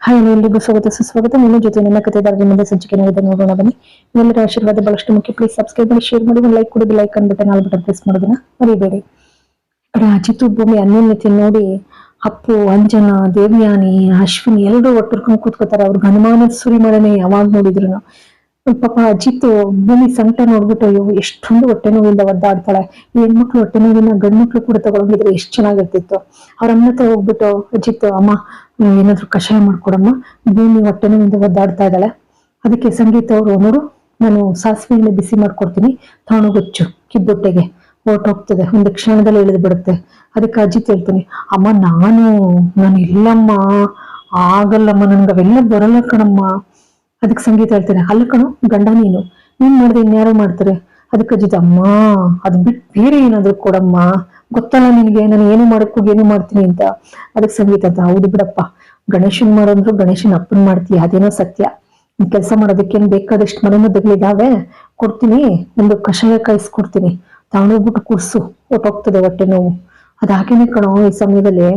Hi ಎಲ್ರಿಗೂ ಸ್ವಾಗತ ಸುಸ್ವಾಗತ. ನಿಮ್ಮ ಜೊತೆ ನನ್ನ ಕಥೆದಾರರ ಮುಂದೆ ಸಂಚಿಕೆಯಾಗಿದೆ, ನೋಡೋಣ ಬನ್ನಿ. ನಿಮ್ಮೆಲ್ಲರ ಆಶೀರ್ವಾದ ಬಹಳಷ್ಟು ಮುಖ್ಯ. ಪ್ಲೀಸ್ ಸಬ್ಸ್ಕ್ರೈಬ್ ಮಾಡಿ, ಶೇರ್ ಮಾಡಿ, ಲೈಕ್ ಕೊಡಿ, like button all button press ಮಾಡೋದನ್ನ ಮರಿಬೇಡಿ. ಕಡೆ ಅಜಿತ್ ಭೂಮಿ ಅನ್ಯೋನ್ಯತೆ ನೋಡಿ ಅಪ್ಪು, ಅಂಜನಾ, ದೇವಯಾನಿ, ಅಶ್ವಿನಿ ಎಲ್ಲರೂ ಒಟ್ಟಿರ್ಕೊಂಡು ಕೂತ್ಕೋತಾರೆ. ಅವ್ರಿಗೆ ಅನುಮಾನ ಸುರಿಮಳೆನೆ ಯಾವಾಗ ನೋಡಿದ್ರು. ಪಾಪ ಅಜಿತ್ ಭೂಮಿ ಸಂಕಟ ನೋಡ್ಬಿಟ್ಟು ಅಯ್ಯೋ ಎಷ್ಟೊಂದು ಹೊಟ್ಟೆ ನೋವಿಂದ ಒದ್ದಾಡ್ತಾಳೆ. ಹೆಣ್ಮಕ್ಳು ಹೊಟ್ಟೆ ನೋವಿನ ಗಂಡ್ಮಕ್ಳು ಕೂಡ ತಗೊಂಡಿದ್ರೆ ಎಷ್ಟು ಚೆನ್ನಾಗಿರ್ತಿತ್ತು. ಅವ್ರ ಅಮ್ಮ ಹತ್ರ ಹೋಗ್ಬಿಟ್ಟು ಅಜಿತ್, ಅಮ್ಮ ಏನಾದ್ರು ಕಷಾಯ ಮಾಡ್ಕೊಡಮ್ಮ, ಭೂಮಿ ಹೊಟ್ಟೆ ನೋವಿಂದ ಒದ್ದಾಡ್ತಾ ಇದ್ದಾಳೆ. ಅದಕ್ಕೆ ಸಂಗೀತ ಅವರು, ನೋಡು ನಾನು ಸಾಸಿವೆ ಎಣ್ಣೆ ಬಿಸಿ ಮಾಡ್ಕೊಡ್ತೀನಿ, ತಗೊಂಡೋಗೊಚ್ಚು ಕಿಬ್ಬೊಟ್ಟೆಗೆ, ಹೊರಟೋಗ್ತದೆ, ಒಂದು ಕ್ಷಣದಲ್ಲಿ ಇಳಿದು ಬಿಡುತ್ತೆ. ಅದಕ್ಕೆ ಅಜಿತ್ ಹೇಳ್ತೀನಿ, ಅಮ್ಮ ನಾನು ಇಲ್ಲಮ್ಮ, ಆಗಲ್ಲಮ್ಮ, ನನ್ಗೆ ಅವೆಲ್ಲ ಬರಲ್ಲ ಕಣಮ್ಮ. ಅದಕ್ಕೆ ಸಂಗೀತ ಹೇಳ್ತಾರೆ, ಅಲ್ಲ ಕಣು ಗಂಡ ನೀನ್ ಮಾಡಿದ್ರೆ ಇನ್ಯಾರೋ ಮಾಡ್ತಾರೆ. ಅದಕ್ಕೆ ಅಜಿತ್, ಅಮ್ಮ ಅದ್ ಬಿಟ್ಟು ಬೇರೆ ಏನಾದ್ರು ಕೊಡಮ್ಮ, ಗೊತ್ತಲ್ಲ ನಿನ್ಗೆ ನಾನು ಏನು ಮಾಡಕ್ಕೂ ಏನು ಮಾಡ್ತೀನಿ ಅಂತ. ಅದಕ್ಕೆ ಸಂಗೀತ ಅಂತ, ಹೌದು ಬಿಡಪ್ಪ, ಗಣೇಶನ್ ಮಾಡೋಂದ್ರು ಗಣೇಶನ್ ಅಪ್ಪನ್ ಮಾಡ್ತೀಯ, ಅದೇನೋ ಸತ್ಯ. ಕೆಲಸ ಮಾಡೋದಕ್ಕೇನು ಬೇಕಾದಷ್ಟು ಮನೆಮದ್ದುಗಳಿದಾವೆ, ಕೊಡ್ತೀನಿ, ಒಂದು ಕಷಾಯ ಕಾಯಿಸ್ಕೊಡ್ತೀನಿ, ತಗೊಂಡೋಗ್ಬಿಟ್ಟು ಕುಡ್ಸು, ಹೊಟ್ಟೋಗ್ತದೆ ಹೊಟ್ಟೆ ನೋವು. ಅದಾಗೇನೆ ಕಣೋ ಈ ಸಮಯದಲ್ಲಿ.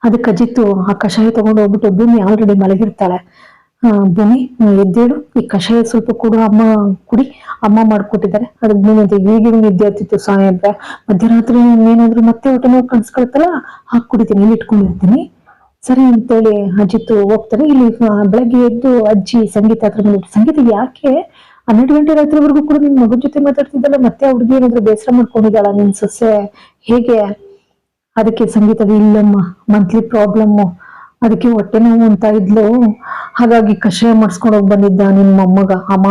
ಅದಕ್ಕೆ ಅಜಿತ್ತು ಆ ಕಷಾಯ ತಗೊಂಡು ಹೋಗ್ಬಿಟ್ಟು ಭೂಮಿ ಆಲ್ರೆಡಿ ಮಲಗಿರ್ತಾಳೆ. ಭೂಮಿ ಎದ್ದೇಳು, ಈ ಕಷಾಯ ಸ್ವಲ್ಪ ಕೊಡು, ಅಮ್ಮ ಕುಡಿ, ಅಮ್ಮ ಮಾಡ್ಕೊಟ್ಟಿದ್ದಾರೆ. ಅದಕ್ಕೆ ಭೂಮಿ ಅಂತ ಈಗಿನ ವಿದ್ಯಾರ್ಥಿತ್ತು, ಸಾಯಂಕಾಲ ಮಧ್ಯರಾತ್ರಿ ಏನಾದ್ರು ಮತ್ತೆ ಹೊಟ್ಟೆ ನೋವು ಕಾಣಿಸ್ಕೊಳ್ತಲ್ಲ, ಹಾಕಿ ಕುಡಿತೀನಿ, ಇಲ್ಲಿ ಇಟ್ಕೊಂಡಿರ್ತೀನಿ, ಸರಿ ಅಂತೇಳಿ ಅಜಿತ್ ಹೋಗ್ತಾರೆ. ಇಲ್ಲಿ ಬೆಳಗ್ಗೆ ಎದ್ದು ಅಜ್ಜಿ ಸಂಗೀತ ಹತ್ರ ಬಂದ್ಬಿಟ್ಟು, ಸಂಗೀತ ಯಾಕೆ 12 ಗಂಟೆ ರಾತ್ರಿವರೆಗೂ ಕೂಡ ನಿನ್ ಮಗನ ಜೊತೆ ಮಾತಾಡ್ತಿದ್ದಲ್ಲ, ಮತ್ತೆ ಅವ್ರಿಗೆ ಏನಾದ್ರು ಬೇಸರ ಮಾಡ್ಕೊಂಡಿದ್ದಾಳ ನಿನ್ ಸೊಸೆ, ಹೇಗೆ? ಅದಕ್ಕೆ ಸಂಗೀತ, ಇಲ್ಲಮ್ಮ, ಮಂತ್ಲಿ ಪ್ರಾಬ್ಲಮ್ಮು, ಅದಕ್ಕೆ ಹೊಟ್ಟೆ ನೋವು ಅಂತ ಇದ್ಲು, ಹಾಗಾಗಿ ಕಷಾಯ ಮಾಡಿಸ್ಕೊಂಡು ಹೋಗಿ ಬಂದಿದ್ದ ನಿನ್ ಮೊಮ್ಮಗ. ಅಮ್ಮ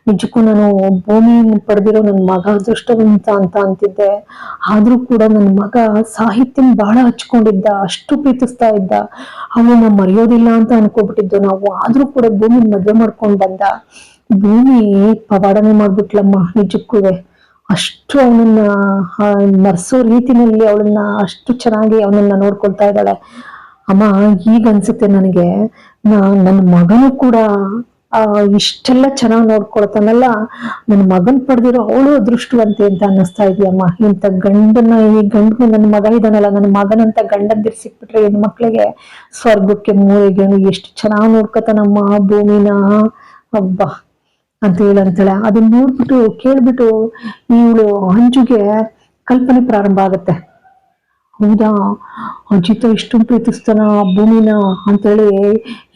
ನಿಜಕ್ಕೂ ನಾನು ಭೂಮಿ ಪಡೆದಿರೋ ನನ್ ಮಗ ಅದೃಷ್ಟವಂತ ಅಂತ ಅಂತಿದ್ದೆ. ಆದ್ರೂ ಕೂಡ ನನ್ ಮಗ ಸಾಹಿತ್ಯನ ಬಹಳ ಹಚ್ಕೊಂಡಿದ್ದ, ಅಷ್ಟು ಪ್ರೀತಿಸ್ತಾ ಇದ್ದ, ಅವನನ್ನ ಮರೆಯೋದಿಲ್ಲ ಅಂತ ಅನ್ಕೋಬಿಟ್ಟಿದ್ದು ನಾವು. ಆದ್ರೂ ಕೂಡ ಭೂಮಿ ಮದ್ವೆ ಮಾಡ್ಕೊಂಡ್ ಬಂದ. ಭೂಮಿ ಪವಾಡನೆ ಮಾಡ್ಬಿಟ್ಲಮ್ಮ ನಿಜಕ್ಕೂ. ಅಷ್ಟು ಅವನನ್ನ ಮರ್ಸೋ ರೀತಿನಲ್ಲಿ ಅವಳನ್ನ ಅಷ್ಟು ಚೆನ್ನಾಗಿ ಅವನನ್ನ ನೋಡ್ಕೊಳ್ತಾ ಇದ್ದಾಳೆ. ಅಮ್ಮ ಈಗ ಅನ್ಸುತ್ತೆ ನನಗೆ, ನನ್ನ ಮಗನು ಕೂಡ ಇಷ್ಟೆಲ್ಲ ಚೆನ್ನಾಗಿ ನೋಡ್ಕೊಳ್ತಾನಲ್ಲ, ನನ್ನ ಮಗನ್ ಪಡೆದಿರೋ ಅವಳು ಅದೃಷ್ಟವಂತೆ ಅಂತ ಅನ್ನಿಸ್ತಾ ಇದೆಯಮ್ಮ. ಇಂಥ ಗಂಡನ, ಈ ಗಂಡನ ನನ್ನ ಮಗ ಇದಾನಲ್ಲ, ನನ್ನ ಮಗನಂತ ಗಂಡಂದಿರ್ ಸಿಕ್ಬಿಟ್ರೆ ಹೆಣ್ಮಕ್ಳಿಗೆ ಸ್ವರ್ಗಕ್ಕೆ ಮೂಳೆಗೇಣು, ಎಷ್ಟು ಚೆನ್ನಾಗಿ ನೋಡ್ಕೊತಾನಮ್ಮ ಭೂಮಿನ, ಹಬ್ಬ ಅಂತ ಹೇಳಂತಾಳೆ. ಅದನ್ನ ನೋಡ್ಬಿಟ್ಟು ಕೇಳ್ಬಿಟ್ಟು ಇವಳು ಅಂಜುಗೆ ಕಲ್ಪನೆ ಪ್ರಾರಂಭ ಆಗತ್ತೆ. ಹೌದಾ, ಅಜಿತ ಇಷ್ಟೊಂದು ಪ್ರೀತಿಸ್ತಾನ ಭೂಮಿನ ಅಂತೇಳಿ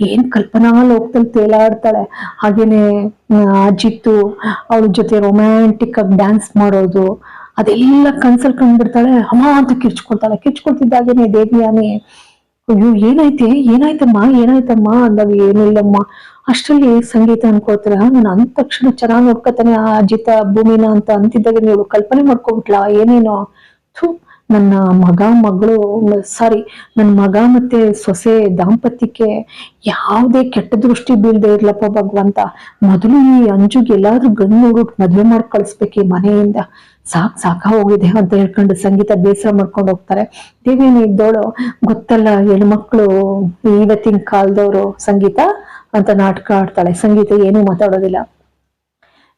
ಏನ್ ಕಲ್ಪನಾ ಲೋಕದಲ್ಲಿ ತೇಲಾಡ್ತಾಳೆ. ಹಾಗೇನೆ ಅಜಿತ್ತು ಅವಳ ಜೊತೆ ರೊಮ್ಯಾಂಟಿಕ್ ಆಗಿ ಡ್ಯಾನ್ಸ್ ಮಾಡೋದು ಅದೆಲ್ಲ ಕನ್ಸಲ್ ಕಂಡ್ಬಿಡ್ತಾಳೆ. ಅಮ್ಮ ಅಂತ ಕಿರ್ಚ್ಕೊಳ್ತಿದ್ದಾಗೇನೆ ದೇವಿಯಾನಿ, ಅಯ್ಯೋ ಏನಾಯ್ತಮ್ಮ ಅಂದಾಗ, ಏನಿಲ್ಲಮ್ಮ. ಅಷ್ಟರಲ್ಲಿ ಸಂಗೀತ ಅನ್ಕೋತಾರ, ನಾನು ಅಂದ ತಕ್ಷಣ ಚೆನ್ನಾಗಿ ನೋಡ್ಕೊತಾನೆ ಆ ಅಜಿತ ಭೂಮಿನ ಅಂತ ಅಂತಿದ್ದಾಗ ನೀವು ಕಲ್ಪನೆ ಮಾಡ್ಕೊಬಿಟ್ಲಾ ಏನೇನೋ. ನನ್ನ ಮಗ ಮತ್ತೆ ಸೊಸೆ ದಾಂಪತ್ಯಕ್ಕೆ ಯಾವುದೇ ಕೆಟ್ಟ ದೃಷ್ಟಿ ಬೀಳದೆ ಇರ್ಲಪ್ಪ ಭಗವಂತ. ಮೊದಲು ಈ ಅಂಜುಗೆ ಎಲ್ಲಾದ್ರೂ ಗಂಡು ನೋಡ್ಬಿಟ್ಟು ಮದ್ವೆ ಮಾಡಿ ಕಳಿಸ್ಬೇಕು ಈ ಮನೆಯಿಂದ, ಸಾಕ ಹೋಗಿದೆ ಅಂತ ಹೇಳ್ಕೊಂಡು ಸಂಗೀತ ಬೇಸರ ಮಾಡ್ಕೊಂಡು ಹೋಗ್ತಾರೆ. ದೇವೇನಿ ಇದ್ದೋಳು, ಗೊತ್ತಲ್ಲ ಹೆಣ್ಮಕ್ಳು ಇವತ್ತಿನ ಕಾಲದವ್ರು ಸಂಗೀತ ಅಂತ ನಾಟಕ ಆಡ್ತಾಳೆ. ಸಂಗೀತ ಏನೂ ಮಾತಾಡೋದಿಲ್ಲ.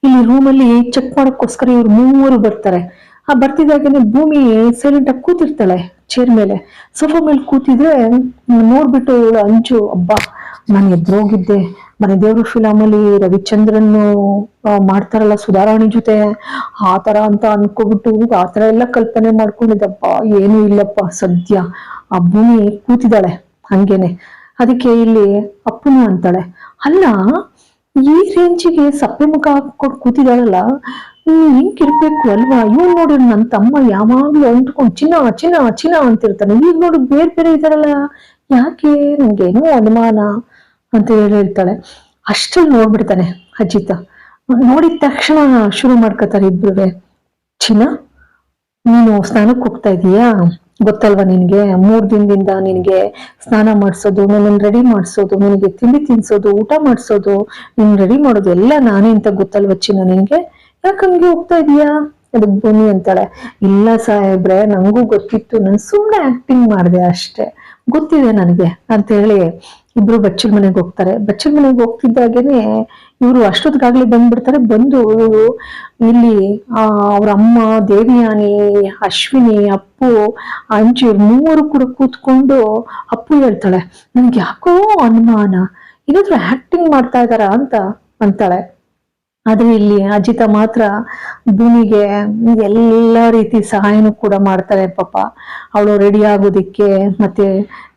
ಇಲ್ಲಿ ರೂಮಲ್ಲಿ ಚೆಕ್ ಮಾಡೋಕ್ಕೋಸ್ಕರ ಇವ್ರು 3 ಬರ್ತಾರೆ. ಆ ಬರ್ತಿದ್ದಾಗೇನೆ ಭೂಮಿ ಸೈಲೆಂಟ್ ಆಗಿ ಕೂತಿರ್ತಾಳೆ ಚೇರ್ ಮೇಲೆ, ಸೋಫಾ ಮೇಲೆ ಕೂತಿದ್ರೆ ನೋಡ್ಬಿಟ್ಟು ಇವಳು ಅಂಜು, ಅಬ್ಬಾ ನಾನು ಎದ್ರೋಗಿದ್ದೆ, ಮನೆ ದೇವ್ರು ಫಿಲಮಲ್ಲಿ ರವಿಚಂದ್ರನ್ ಮಾಡ್ತಾರಲ್ಲ ಸುಧಾರಾಣಿ ಜೊತೆ, ಆ ತರ ಅಂತ ಅನ್ಕೋಬಿಟ್ಟು ಆ ತರ ಎಲ್ಲ ಕಲ್ಪನೆ ಮಾಡ್ಕೊಂಡಿದ್ದಪ್ಪ. ಏನೂ ಇಲ್ಲಪ್ಪ ಸದ್ಯ. ಆ ಭೂಮಿ ಕೂತಿದ್ದಾಳೆ ಹಂಗೇನೆ. ಅದಕ್ಕೆ ಇಲ್ಲಿ ಅಪ್ಪನು ಅಂತಾಳೆ, ಅಲ್ಲ ಈ ರೇಂಜಿಗೆ ಸಪ್ಪೆ ಮುಖ ಹಾಕೊಂಡು ಕೂತಿದಾಳಲ್ಲ, ಹಿಂಗಿರ್ಬೇಕು ಅಲ್ವಾ? ಇವ್ನು ನೋಡಿ ನನ್ನ ತಮ್ಮ ಯಾವಾಗ್ಲೂ ಅಂಟ್ಕೊಂಡು ಚಿನ್ನ ಅಂತಿರ್ತಾನೆ, ಈಗ ನೋಡಿ ಬೇರೆ ಇದಾರಲ್ಲ, ಯಾಕೆ ನಂಗೇನೋ ಅನುಮಾನ ಅಂತ ಹೇಳ್ತಾಳೆ. ಅಷ್ಟಲ್ಲಿ ನೋಡ್ಬಿಡ್ತಾನೆ ಅಜಿತ. ನೋಡಿದ ತಕ್ಷಣ ಶುರು ಮಾಡ್ಕೊತಾರೆ ಇಬ್ರುವೆ, ಚಿನ್ನ ನೀನು ಸ್ನಾನಕ್ಕೆ ಹೋಗ್ತಾ ಇದೀಯಾ, ಗೊತ್ತಲ್ವಾ ನಿನ್ಗೆ? 3 ದಿನದಿಂದ ನಿನ್ಗೆ ಸ್ನಾನ ಮಾಡಿಸೋದು, ನನ್ನ ರೆಡಿ ಮಾಡಿಸೋದು, ನಿನಗೆ ತಿಂಡಿ ತಿನ್ಸೋದು, ಊಟ ಮಾಡಿಸೋದು, ನಿನ್ ರೆಡಿ ಮಾಡೋದು ಎಲ್ಲ ನಾನೇ ಅಂತ ಗೊತ್ತಲ್ವ ಚಿನ್ನ ನಿನ್ಗೆ? ಯಾಕಂಗೆ ಹೋಗ್ತಾ ಇದೀಯಾ? ಅದಕ್ಕೆ ಭೂಮಿ ಅಂತಾಳೆ, ಇಲ್ಲ ಸಾಹೇಬ್ರೆ, ನಂಗೂ ಗೊತ್ತಿತ್ತು, ನಾನು ಸುಮ್ಮನೆ ಆಕ್ಟಿಂಗ್ ಮಾಡಿದೆ ಅಷ್ಟೇ, ಗೊತ್ತಿದೆ ನನಗೆ ಅಂತ ಹೇಳಿ ಇಬ್ರು ಬಚ್ಚಲ್ ಮನೆಗೆ ಹೋಗ್ತಾರೆ. ಬಚ್ಚಲ್ ಮನೆಗೆ ಹೋಗ್ತಿದ್ದಾಗೇನೆ ಇವರು ಅಷ್ಟೊತ್ತಿಗಾಗ್ಲೇ ಬಂದ್ಬಿಡ್ತಾರೆ. ಬಂದು ಇಲ್ಲಿ ಅವ್ರ ಅಮ್ಮ ದೇವಿಯಾನಿ, ಅಶ್ವಿನಿ, ಅಪ್ಪು, ಅಂಜು ಮೂವರು ಕೂಡ ಕೂತ್ಕೊಂಡು ಅಪ್ಪು ಹೇಳ್ತಾಳೆ, ನನ್ಗೆ ಯಾಕೋ ಅನುಮಾನ, ಏನಾದ್ರು ಆಕ್ಟಿಂಗ್ ಮಾಡ್ತಾ ಇದಾರ ಅಂತ ಅಂತಾಳೆ. ಆದ್ರೆ ಇಲ್ಲಿ ಅಜಿತ ಮಾತ್ರ ಭೂಮಿಗೆ ಎಲ್ಲ ರೀತಿ ಸಹಾಯನೂ ಕೂಡ ಮಾಡ್ತಾರೆ ಪಾಪ. ಅವಳು ರೆಡಿ ಆಗೋದಿಕ್ಕೆ ಮತ್ತೆ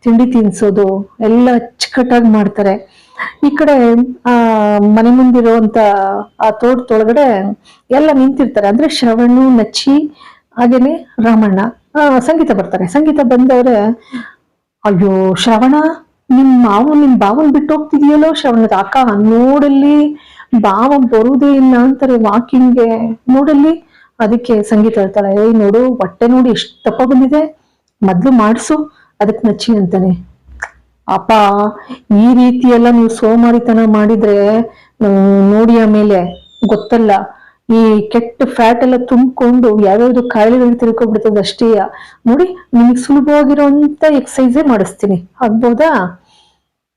ತಿಂಡಿ ತಿನ್ಸೋದು ಎಲ್ಲ ಅಚ್ಚುಕಟ್ಟಾಗಿ ಮಾಡ್ತಾರೆ. ಈ ಕಡೆ ಮನೆ ಮುಂದಿರುವಂತ ಆ ತೋಟದೊಳಗಡೆ ಎಲ್ಲ ನಿಂತಿರ್ತಾರೆ. ಅಂದ್ರೆ ಶ್ರವಣು, ನಚ್ಚಿ, ಹಾಗೇನೆ ರಾಮಣ್ಣ, ಸಂಗೀತ ಬರ್ತಾರೆ. ಸಂಗೀತ ಬಂದವ್ರೆ, ಅಯ್ಯೋ ಶ್ರವಣ, ನಿಮ್ ಬಾವನ್ ಬಿಟ್ಟು ಹೋಗ್ತಿದೆಯಲ್ಲೋ ಶ್ರವಣದ ಅಕ್ಕ, ನೋಡಲ್ಲಿ ಬಾವ ಬರುವುದೇ ಇಲ್ಲ ಅಂತಾರೆ ವಾಕಿಂಗ್ಗೆ, ನೋಡಲ್ಲಿ. ಅದಕ್ಕೆ ಸಂಗೀತ ಹೇಳ್ತಾಳೆ, ನೋಡು ಹೊಟ್ಟೆ ನೋಡಿ ಎಷ್ಟು ದಪ್ಪ ಬಂದಿದೆ, ಮೊದ್ಲು ಮಾಡ್ಸು. ಅದಕ್ಕೆ ನಚ್ಚಿ ಅಂತಾನೆ, ಅಪ್ಪ ಈ ರೀತಿ ಎಲ್ಲ ನೀವು ಸೋಮಾರಿತನ ಮಾಡಿದ್ರೆ ನೋಡಿ ಆಮೇಲೆ ಗೊತ್ತಲ್ಲ, ಈ ಕೆಟ್ಟ ಫ್ಯಾಟ್ ಎಲ್ಲ ತುಂಬಿಕೊಂಡು ಯಾವ್ಯಾವ್ದು ಕಾಯಿಲೆಗಳಿಗೆ ತಿಳ್ಕೊಬಿಡ್ತದ ಅಷ್ಟೇ. ನೋಡಿ ನಿಮಗ್ ಸುಲಭವಾಗಿರೋಂತ ಎಕ್ಸಸೈಸೇ ಮಾಡಿಸ್ತೀನಿ, ಆಗ್ಬೋದಾ?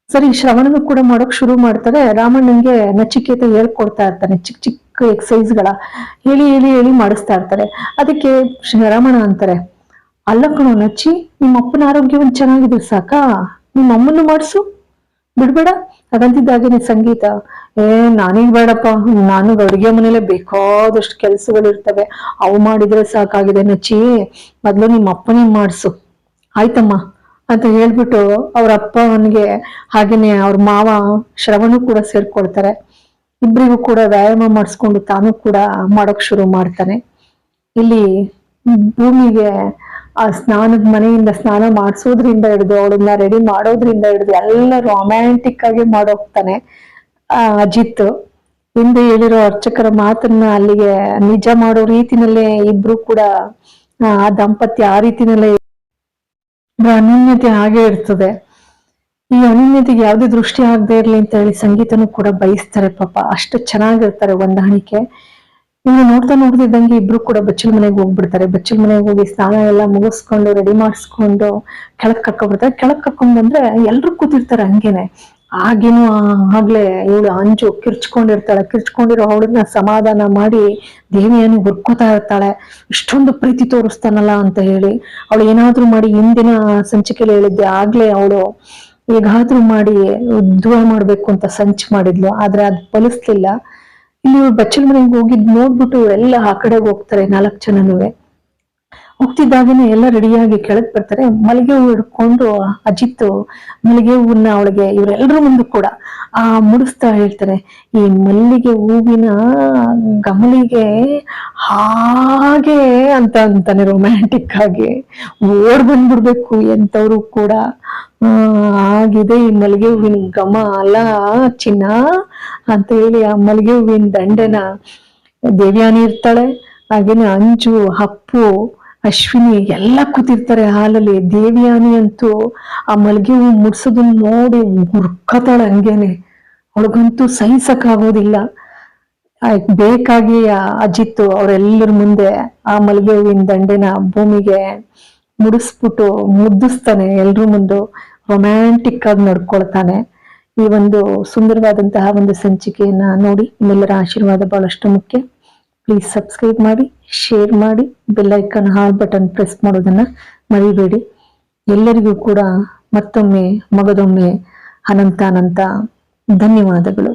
ಸರಿ, ಶ್ರವಣನು ಕೂಡ ಮಾಡೋಕ್ ಶುರು ಮಾಡ್ತಾರೆ. ರಾಮಣ್ಣಂಗೆ ನಚಿಕೇತ ಹೇಳ್ಕೊಡ್ತಾ ಇರ್ತಾನೆ ಚಿಕ್ಕ ಚಿಕ್ಕ ಎಕ್ಸಸೈಸ್ಗಳ, ಹೇಳಿ ಹೇಳಿ ಹೇಳಿ ಮಾಡಿಸ್ತಾ ಇರ್ತಾರೆ. ಅದಕ್ಕೆ ರಮಣ ಅಂತಾರೆ, ಅಲ್ಲ ಕಣೋ ನಚ್ಚಿ, ನಿಮ್ಮ ಅಪ್ಪನ ಆರೋಗ್ಯ ಒಂದ್ ಚೆನ್ನಾಗಿದ್ರೆ ಸಾಕಾ, ನಿಮ್ಮ ಅಮ್ಮನ್ನು ಮಾಡಿಸು, ಬಿಡ್ಬೇಡ. ಹಾಗಂತಿದ್ದಾಗೇನೆ ಸಂಗೀತ, ನಾನೀಗ ಬೇಡಪ್ಪ, ನಾನು ಅಡುಗೆ ಮನೇಲೆ ಬೇಕಾದಷ್ಟು ಕೆಲ್ಸಗಳಿರ್ತವೆ, ಅವು ಮಾಡಿದ್ರೆ ಸಾಕಾಗಿದೆ ನಚ್ಚಿ, ಮೊದ್ಲು ನಿಮ್ಮ ಅಪ್ಪನಿಗೆ ಮಾಡಿಸು. ಆಯ್ತಮ್ಮ ಅಂತ ಹೇಳ್ಬಿಟ್ಟು ಅವ್ರ ಅಪ್ಪ ಅವನಿಗೆ ಹಾಗೇನೆ ಅವ್ರ ಮಾವ ಶ್ರವಣು ಕೂಡ ಸೇರ್ಕೊಳ್ತಾರೆ. ಇಬ್ಬರಿಗೂ ಕೂಡ ವ್ಯಾಯಾಮ ಮಾಡಿಸ್ಕೊಂಡು ತಾನು ಕೂಡ ಮಾಡೋಕ್ ಶುರು ಮಾಡ್ತಾನೆ. ಇಲ್ಲಿ ಭೂಮಿಗೆ ಆ ಮನೆಯಿಂದ ಸ್ನಾನ ಮಾಡಿಸೋದ್ರಿಂದ ಹಿಡಿದು ಅವಳನ್ನ ರೆಡಿ ಮಾಡೋದ್ರಿಂದ ಹಿಡಿದು ಎಲ್ಲ ರೊಮ್ಯಾಂಟಿಕ್ ಆಗಿ ಮಾಡೋಗ್ತಾನೆ ಅಜಿತ್. ಹಿಂದೆ ಹೇಳಿರೋ ಅರ್ಚಕರ ಮಾತನ್ನ ಅಲ್ಲಿಗೆ ನಿಜ ಮಾಡೋ ರೀತಿನಲ್ಲೇ ಇಬ್ರು ಕೂಡ ಆ ದಾಂಪತ್ಯ ಆ ರೀತಿನಲ್ಲೇ ಅನನ್ಯತೆ ಹಾಗೆ ಇರ್ತದೆ. ಈ ಅನನ್ಯತೆಗೆ ಯಾವ್ದೇ ದೃಷ್ಟಿ ಆಗದೆ ಇರ್ಲಿ ಅಂತ ಹೇಳಿ ಸಂಗೀತನೂ ಕೂಡ ಬಯಸ್ತಾರೆ ಪಾಪ. ಅಷ್ಟು ಚೆನ್ನಾಗಿರ್ತಾರೆ ಹೊಂದಾಣಿಕೆ. ಇನ್ನು ನೋಡ್ತಾ ನೋಡ್ತಿದ್ದಂಗೆ ಇಬ್ರು ಕೂಡ ಬಚ್ಚಲ್ ಮನೆಗೆ ಹೋಗ್ಬಿಡ್ತಾರೆ. ಬಚ್ಚಲ್ ಮನೆಗೆ ಹೋಗಿ ಸ್ನಾನ ಎಲ್ಲ ಮುಗಿಸ್ಕೊಂಡು ರೆಡಿ ಮಾಡಿಸ್ಕೊಂಡು ಕೆಳಕ್ ಕರ್ಕೊಂಡ್ಬಿಡ್ತಾರೆ. ಕೆಳಕ್ ಕರ್ಕೊಂಡ್ ಬಂದ್ರೆ ಎಲ್ರು ಕೂತಿರ್ತಾರೆ ಹಂಗೇನೆ. ಆಗೇನು ಆಗ್ಲೇ ಇವಳು ಅಂಜು ಕಿರ್ಚ್ಕೊಂಡಿರೋ ಅವಳನ್ನ ಸಮಾಧಾನ ಮಾಡಿ ದೇವಿಯನ್ನು ಹುರ್ಕೋತಾ ಇರ್ತಾಳೆ. ಇಷ್ಟೊಂದು ಪ್ರೀತಿ ತೋರಿಸ್ತಾನಲ್ಲ ಅಂತ ಹೇಳಿ ಅವಳು ಏನಾದ್ರೂ ಮಾಡಿ ಹಿಂದಿನ ಸಂಚಿಕೆಯಲ್ಲಿ ಹೇಳಿದ್ದೆ, ಆಗ್ಲೇ ಅವಳು ಹೇಗಾದ್ರೂ ಮಾಡಿ ಉದ್ಧಾರ ಮಾಡ್ಬೇಕು ಅಂತ ಸಂಚು ಮಾಡಿದ್ಲು, ಆದ್ರೆ ಅದು ಫಲಿಸ್ಲಿಲ್ಲ. ಇಲ್ಲಿ ಬಚ್ಚಲ್ ಮನೆಗೆ ಹೋಗಿದ್ ನೋಡ್ಬಿಟ್ಟು ಎಲ್ಲ ಆ ಕಡೆಗೆ ಹೋಗ್ತಾರೆ 4 ಜನನುವೆ. ಹೋಗ್ತಿದ್ದಾಗೇನೆ ಎಲ್ಲ ರೆಡಿಯಾಗಿ ಕೆಳಗ್ ಬರ್ತಾರೆ. ಮಲ್ಲಿಗೆ ಹೂವು ಹಿಡ್ಕೊಂಡು ಅಜಿತ್ ಮಲ್ಲಿಗೆ ಹೂವನ್ನ ಅವಳಿಗೆ ಇವರೆಲ್ಲರ ಮುಂದೆ ಕೂಡ ಮುಡಿಸ್ತಾ ಹೇಳ್ತಾರೆ, ಈ ಮಲ್ಲಿಗೆ ಹೂವಿನ ಗಮಲಿಗೆ ಹಾಗೆ ಅಂತಾನೆ ರೊಮ್ಯಾಂಟಿಕ್ ಆಗಿ. ಓಡ್ ಬಂದ್ಬಿಡ್ಬೇಕು ಎಂತವ್ರು ಕೂಡ. ಆಗಿದೆ ಈ ಮಲ್ಲಿಗೆ ಹೂವಿನ ಘಮ ಅಲ್ಲ ಚಿನ್ನ ಅಂತ ಹೇಳಿ ಆ ಮಲ್ಲಿಗೆ ಹೂವಿನ ದಂಡೆನ ದೇವ್ಯಾನಿ ಇರ್ತಾಳೆ, ಹಾಗೇನೆ ಅಂಜು, ಅಪ್ಪು, ಅಶ್ವಿನಿ ಎಲ್ಲ ಕೂತಿರ್ತಾರೆ ಹಾಲಲ್ಲಿ. ದೇವಿಯಾನಿ ಅಂತೂ ಆ ಮಲ್ಗೆ ಹೂ ಮುಡ್ಸೋದನ್ನ ನೋಡಿ ಹುರ್ಕತಾಳೆ ಹಂಗೇನೆ. ಅವಳಿಗಂತೂ ಸಹಿಸಕ್ಕಾಗೋದಿಲ್ಲ. ಬೇಕಾಗಿ ಅಜಿತ್ ಅವರೆಲ್ಲರ ಮುಂದೆ ಆ ಮಲ್ಗೆ ಹೂವಿನ ದಂಡೆನ ಭೂಮಿಗೆ ಮುಡಿಸ್ಬಿಟ್ಟು ಮುದ್ದಿಸ್ತಾನೆ. ಎಲ್ರ ಮುಂದೆ ರೊಮ್ಯಾಂಟಿಕ್ ಆಗಿ ನಡ್ಕೊಳ್ತಾನೆ. ಈ ಒಂದು ಸುಂದರವಾದಂತಹ ಒಂದು ಸಂಚಿಕೆಯನ್ನ ನೋಡಿ ನಿಮ್ಮೆಲ್ಲರ ಆಶೀರ್ವಾದ ಬಹಳಷ್ಟು ಮುಖ್ಯ. ಪ್ಲೀಸ್ ಸಬ್ಸ್ಕ್ರೈಬ್ ಮಾಡಿ, ಶೇರ್ ಮಾಡಿ, ಬೆಲ್ ಐಕಾನ್ ಹಾಲ್ ಬಟನ್ ಪ್ರೆಸ್ ಮಾಡೋದನ್ನ ಮರಿಬೇಡಿ. ಎಲ್ಲರಿಗೂ ಕೂಡ ಮತ್ತೊಮ್ಮೆ ಮಗದೊಮ್ಮೆ ಅನಂತ ಧನ್ಯವಾದಗಳು.